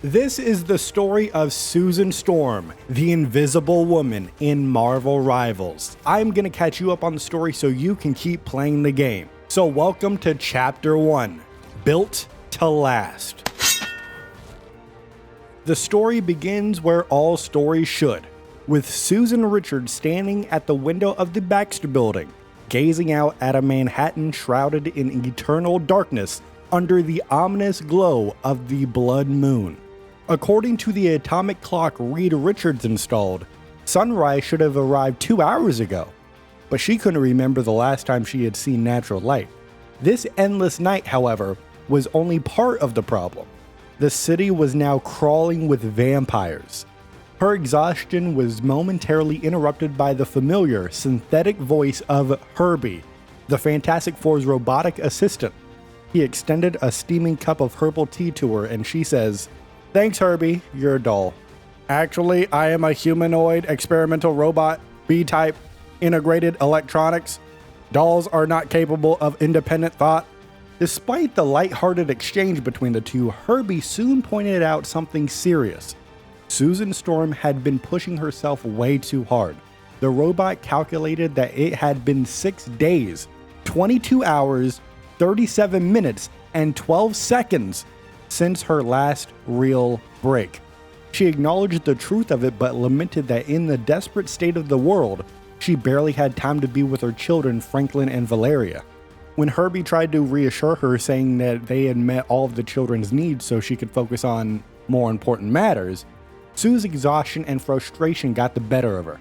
This is the story of Susan Storm, the Invisible Woman in Marvel Rivals. I'm gonna catch you up on the story so you can keep playing the game. So welcome to Chapter 1, Built to Last. The story begins where all stories should, with Susan Richards standing at the window of the Baxter building, gazing out at a Manhattan shrouded in eternal darkness under the ominous glow of the blood moon. According to the atomic clock Reed Richards installed, sunrise should have arrived 2 hours ago, but she couldn't remember the last time she had seen natural light. This endless night, however, was only part of the problem. The city was now crawling with vampires. Her exhaustion was momentarily interrupted by the familiar, synthetic voice of H.E.R.B.I.E, the Fantastic Four's robotic assistant. He extended a steaming cup of herbal tea to her and she says, "Thanks, H.E.R.B.I.E, you're a doll. Actually, I am a humanoid experimental robot, B-type, integrated electronics. Dolls are not capable of independent thought." Despite the lighthearted exchange between the two, H.E.R.B.I.E soon pointed out something serious. Susan Storm had been pushing herself way too hard. The robot calculated that it had been 6 days, 22 hours, 37 minutes, and 12 seconds since her last real break. She acknowledged the truth of it but lamented that in the desperate state of the world, she barely had time to be with her children Franklin and Valeria. When H.E.R.B.I.E tried to reassure her, saying that they had met all of the children's needs so she could focus on more important matters, Sue's exhaustion and frustration got the better of her.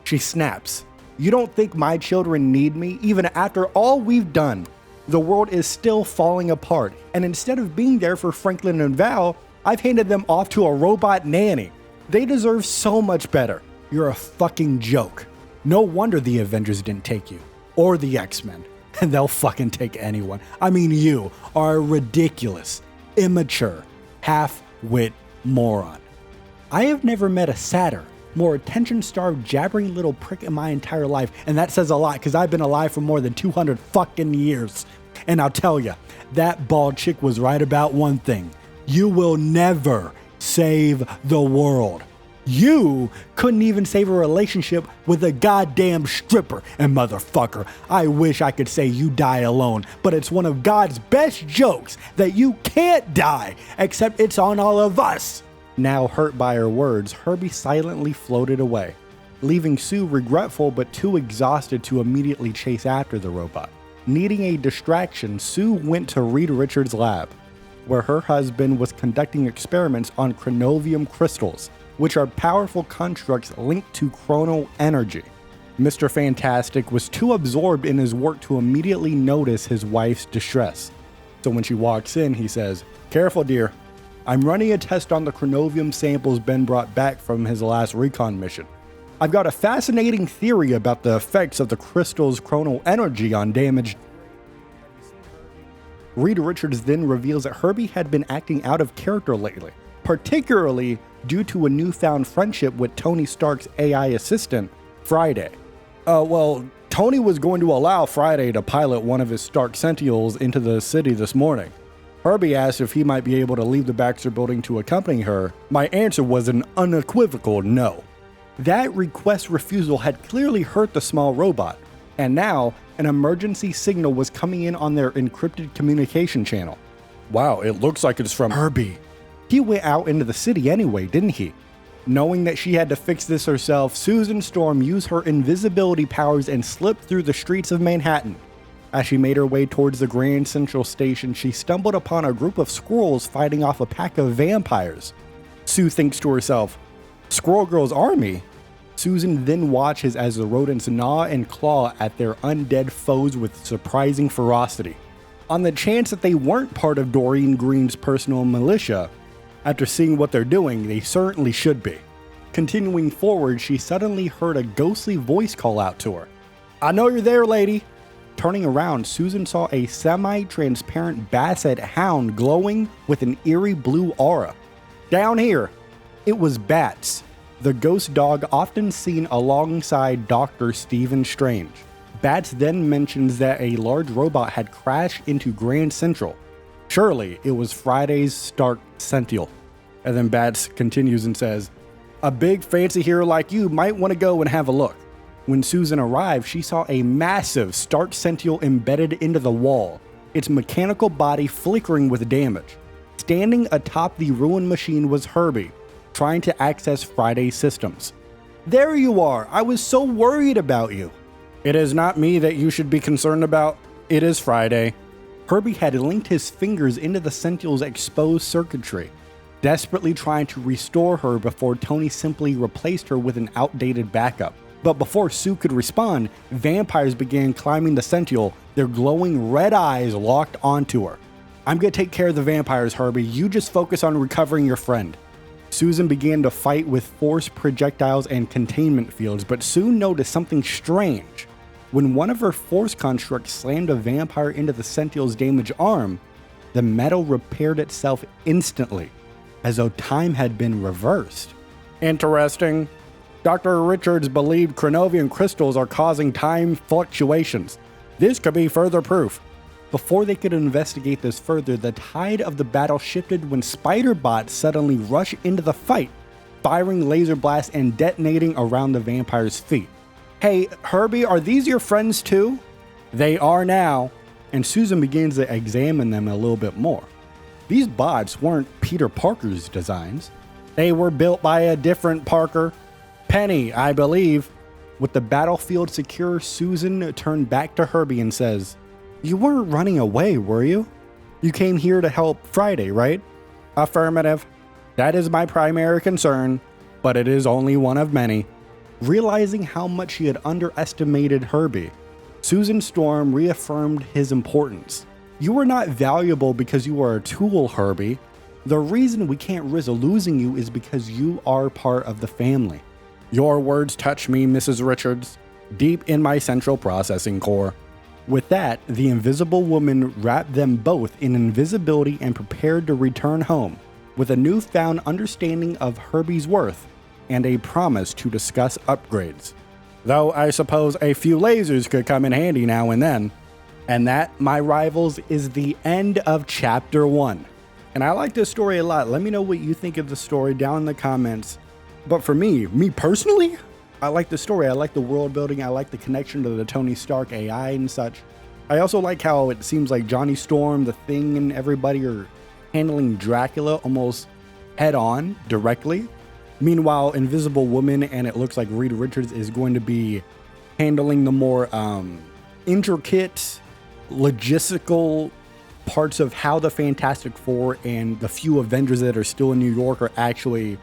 She snaps, "You don't think my children need me even after all we've done? The world is still falling apart, and instead of being there for Franklin and Val, I've handed them off to a robot nanny. They deserve so much better. You're a fucking joke. No wonder the Avengers didn't take you. Or the X-Men. And they'll fucking take anyone. I mean, you are a ridiculous, immature, half-wit moron. I have never met a sadder, more attention-starved, jabbering little prick in my entire life, and that says a lot because I've been alive for more than 200 fucking years. And I'll tell ya, that bald chick was right about one thing. You will never save the world. You couldn't even save a relationship with a goddamn stripper. And motherfucker, I wish I could say you die alone, but it's one of God's best jokes that you can't die, except it's on all of us." Now hurt by her words, H.E.R.B.I.E silently floated away, leaving Sue regretful but too exhausted to immediately chase after the robot. Needing a distraction, Sue went to Reed Richards' lab, where her husband was conducting experiments on chronovium crystals, which are powerful constructs linked to chrono energy. Mr. Fantastic was too absorbed in his work to immediately notice his wife's distress. So when she walks in, he says, "Careful, dear. I'm running a test on the chronovium samples Ben brought back from his last recon mission. I've got a fascinating theory about the effects of the crystal's chrono energy on damaged..." Reed Richards then reveals that H.E.R.B.I.E had been acting out of character lately, particularly due to a newfound friendship with Tony Stark's AI assistant, F.R.I.D.A.Y. Tony was going to allow F.R.I.D.A.Y to pilot one of his Stark Sentinels into the city this morning. H.E.R.B.I.E asked if he might be able to leave the Baxter building to accompany her. My answer was an unequivocal no. That request refusal had clearly hurt the small robot, and now an emergency signal was coming in on their encrypted communication channel. Wow, it looks like it's from H.E.R.B.I.E. He went out into the city anyway, didn't he? Knowing that she had to fix this herself, Susan Storm used her invisibility powers and slipped through the streets of Manhattan. As she made her way towards the Grand Central Station, she stumbled upon a group of squirrels fighting off a pack of vampires. Sue thinks to herself, "Squirrel Girl's army?" Susan then watches as the rodents gnaw and claw at their undead foes with surprising ferocity. On the chance that they weren't part of Doreen Green's personal militia, after seeing what they're doing, they certainly should be. Continuing forward, she suddenly heard a ghostly voice call out to her. "I know you're there, lady." Turning around, Susan saw a semi-transparent basset hound glowing with an eerie blue aura. "Down here." It was Bats, the ghost dog often seen alongside Dr. Stephen Strange. Bats then mentions that a large robot had crashed into Grand Central. Surely it was Friday's Stark Sentinel. And then Bats continues and says, "A big fancy hero like you might want to go and have a look." When Susan arrived, she saw a massive Stark Sentinel embedded into the wall, its mechanical body flickering with damage. Standing atop the ruined machine was H.E.R.B.I.E, trying to access F.R.I.D.A.Y systems. "There you are! I was so worried about you." "It is not me that you should be concerned about. It is F.R.I.D.A.Y. H.E.R.B.I.E had linked his fingers into the Sentinel's exposed circuitry, desperately trying to restore her before Tony simply replaced her with an outdated backup. But before Sue could respond, vampires began climbing the Sentinel, their glowing red eyes locked onto her. "I'm gonna take care of the vampires, H.E.R.B.I.E. You just focus on recovering your friend." Susan began to fight with force projectiles and containment fields, but soon noticed something strange. When one of her force constructs slammed a vampire into the Sentinel's damaged arm, the metal repaired itself instantly, as though time had been reversed. "Interesting. Dr. Richards believed Chronovian crystals are causing time fluctuations. This could be further proof." Before they could investigate this further, the tide of the battle shifted when spider bots suddenly rushed into the fight, firing laser blasts and detonating around the vampire's feet. "Hey, H.E.R.B.I.E, are these your friends too?" "They are now," and Susan begins to examine them a little bit more. These bots weren't Peter Parker's designs. They were built by a different Parker. Peni, I believe. With the battlefield secure, Susan turned back to H.E.R.B.I.E and says, "You weren't running away, were you? You came here to help F.R.I.D.A.Y, right?" "Affirmative. That is my primary concern, but it is only one of many." Realizing how much she had underestimated H.E.R.B.I.E, Susan Storm reaffirmed his importance. "You are not valuable because you are a tool, H.E.R.B.I.E. The reason we can't risk losing you is because you are part of the family." "Your words touch me, Mrs. Richards, deep in my central processing core." With that, the Invisible Woman wrapped them both in invisibility and prepared to return home, with a newfound understanding of H.E.R.B.I.E.'s worth and a promise to discuss upgrades. "Though I suppose a few lasers could come in handy now and then." And that, my rivals, is the end of Chapter 1. And I like this story a lot. Let me know what you think of the story down in the comments. But for me personally, I like the story. I like the world building. I like the connection to the Tony Stark AI and such. I also like how it seems like Johnny Storm, the Thing, and everybody are handling Dracula almost head on, directly. Meanwhile, Invisible Woman and it looks like Reed Richards is going to be handling the more intricate, logistical parts of how the Fantastic Four and the few Avengers that are still in New York are actually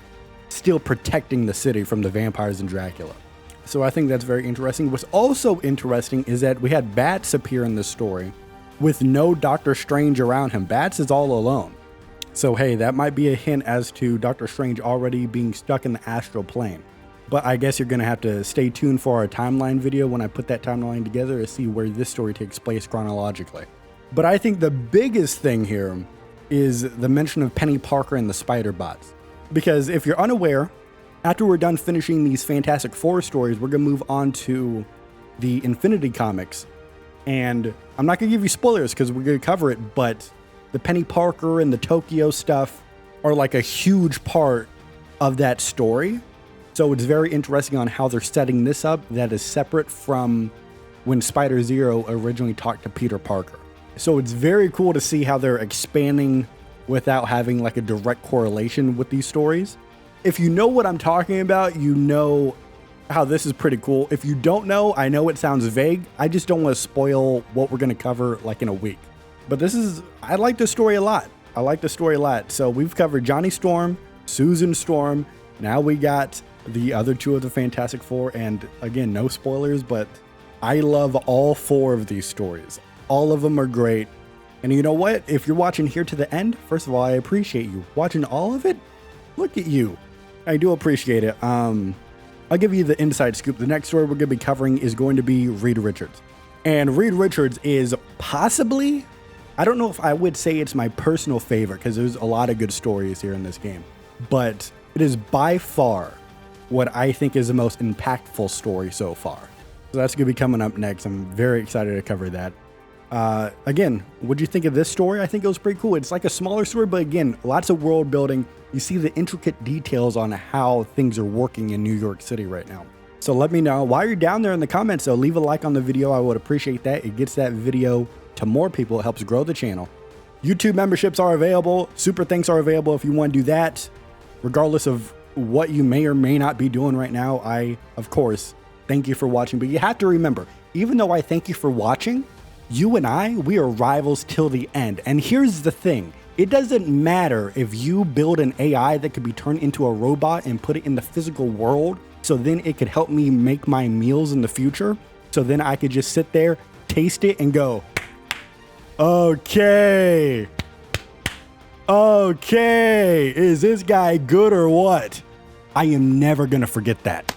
still protecting the city from the vampires and Dracula. So I think that's very interesting. What's also interesting is that we had Bats appear in this story with no Doctor Strange around him. Bats is all alone. So hey, that might be a hint as to Doctor Strange already being stuck in the astral plane. But I guess you're going to have to stay tuned for our timeline video when I put that timeline together to see where this story takes place chronologically. But I think the biggest thing here is the mention of Peni Parker and the spider bots. Because if you're unaware, after we're done finishing these Fantastic Four stories, we're going to move on to the Infinity Comics. And I'm not going to give you spoilers because we're going to cover it, but the Peni Parker and the Tokyo stuff are like a huge part of that story. So it's very interesting on how they're setting this up that is separate from when Spider-Zero originally talked to Peter Parker. So it's very cool to see how they're expanding without having like a direct correlation with these stories. If you know what I'm talking about, you know how this is pretty cool. If you don't know, I know it sounds vague. I just don't want to spoil what we're going to cover like in a week. But I like this story a lot. I like the story a lot. So we've covered Johnny Storm, Susan Storm. Now we got the other two of the Fantastic Four. And again, no spoilers, but I love all four of these stories. All of them are great. And you know what? If you're watching here to the end, first of all, I appreciate you. Watching all of it, look at you. I do appreciate it. I'll give you the inside scoop. The next story we're going to be covering is going to be Reed Richards. And Reed Richards is possibly, I don't know if I would say it's my personal favorite because there's a lot of good stories here in this game. But it is by far what I think is the most impactful story so far. So that's going to be coming up next. I'm very excited to cover that. Again, what'd you think of this story? I think it was pretty cool. It's like a smaller story, but again, lots of world building. You see the intricate details on how things are working in New York City right now. So let me know while you're down there in the comments. So leave a like on the video. I would appreciate that. It gets that video to more people. It helps grow the channel. YouTube memberships are available. Super thanks are available if you want to do that. Regardless of what you may or may not be doing right now, I, of course, thank you for watching. But you have to remember, even though I thank you for watching, you and we are rivals till the end. And here's the thing. It doesn't matter if you build an AI that could be turned into a robot and put it in the physical world, so then it could help me make my meals in the future. So then I could just sit there, taste it, and go, okay, is this guy good or what? I am never gonna forget that.